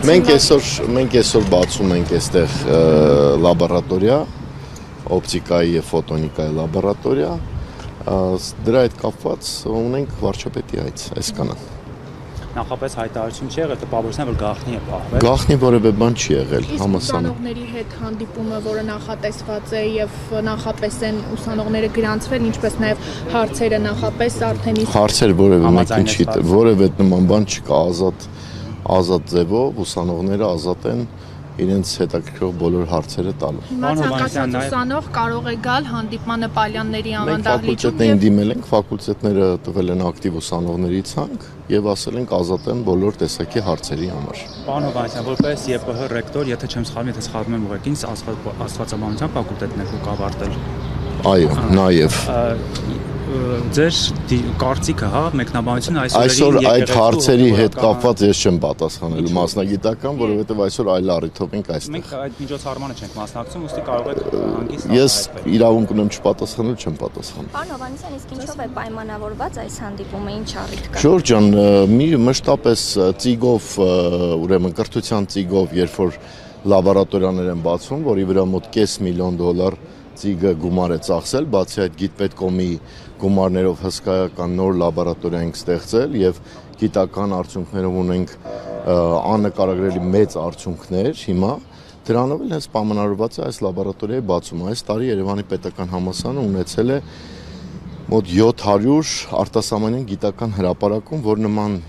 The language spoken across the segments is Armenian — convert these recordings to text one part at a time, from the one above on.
Մենք այսօր բացում ենք այստեղ լաբորատորիա, օպտիկայի եւ ֆոտոնիկայի լաբորատորիա, դրա հետ կապված ունենք վարչապետի այսքանը։ Նախապես հայտարարություն չի եղել, տպավորության որ գաղտնի է պահվել։ Գաղտնի որևէ բան չի եղել, համասարում։ Ուսանողների հետ հանդիպումը, որը նախատեսված է եւ նախապես են ուսանողները գրանցվել, ինչպես նաեւ հարցերը նախապես արդեն իսկ հարցեր որևէ մեկին չի, որևէ նման բան չկա, ազատ ձևով ուսանողները ազատ են իրենց հետաքրքրող բոլոր հարցերը տալու։ Հիմա ցանկացած ուսանող կարող է գալ հանդիպմանը Պալյանների Մենք անվանդահլիճում ֆակուլտետներին դիմել ենք, ֆակուլտետները տվել են ակտիվ ուսանողների ցանկ եւ ասել ենք ազատ են բոլոր տեսակի հարցերի համար։ Պարոն Հովհաննիսյան, որպես ԵՊՀ ռեկտոր, եթե չեմ սխալվում, եմ ուղղակի աստվածաբանության ֆակուլտետն եք դուք ավարտել։ Այո, նաեւ Ձեր կարծիքը, հա, մեկնաբանությունը այսօր այդ հարցերի հետ կապված ես չեմ պատասխանելու մասնագիտական, որովհետև այսօր այլ առիթով ենք այստեղ։ Մենք այդ միջոցառմանը չենք մասնակցում, ուստի կարող եք հանգիստ Ես իրավունք ունեմ չպատասխանել, չեմ պատասխանում։ Պարոն Հովհաննիսյան, իսկ ինչով է պայմանավորված այս հանդիպումը, ինչ առիթ կա։ Ժորժ ջան, մի մշտապես ծիգով, ուրեմն կրթության ծիգով, երբ որ լաբորատորիաներ են բացվում, որի վրա մոտ $500,000 ծիգը գումար է ծախսել, բացի այդ գիտպետկոմի գումարներով հսկայական նոր լաբորատորիա ենք ստեղծել եւ գիտական արդյունքներով ունենք աննկարագրելի մեծ արդյունքներ հիմա դրանով էլ հենց պայմանավորված է այս լաբորատորիայի բացումը այս տարի Երևանի պետական համալսարանը ունեցել է մոտ 700 արտասահմանյան գիտական հրապարակում, որ նման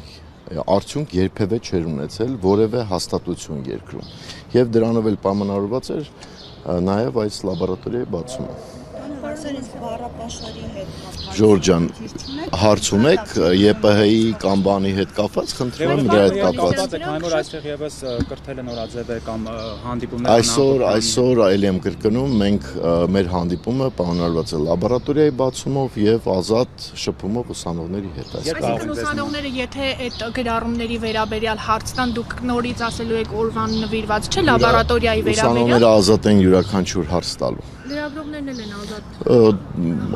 արդյունք երբևէ չէր ունեցել որևէ հաստատություն երկրում եւ դրանով էլ պայմանավորված էր նաեւ այս լաբորատորիայի բացումը Ժորժ ջան, հարց ունեք ԵՊՀ-ի կամ բանի հետ կապված, խնդրում եմ դրա հետ կապված։ Քանի որ այստեղ եւս կրթելը նորաձև է կամ հանդիպումներ Այսօր այլ եմ կրկնում, մենք մեր հանդիպումը պայմանավորված է լաբորատորիայի բացումով եւ ազատ շփումով ուսանողների հետ։ Այսինքն ուսանողները եթե այդ գրառումների վերաբերյալ հարց տան, դուք նորից ասելու եք օրվան նվիրված չէ լաբորատորիայի վերաբերյալ։ Ուսանողները ազատ են յուրաքանչյուր հարց տալու։ Լրագրողներն էլ են ազատ։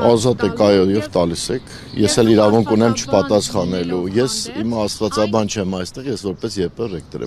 Ազատ եք այո եւ տալիս եք։ Ես էլ իրավունք ունեմ չպատասխանելու։ Ես իմ աստվածաբան չեմ այստեղ, ես որպես ԵՊՀ ռեկտոր եմ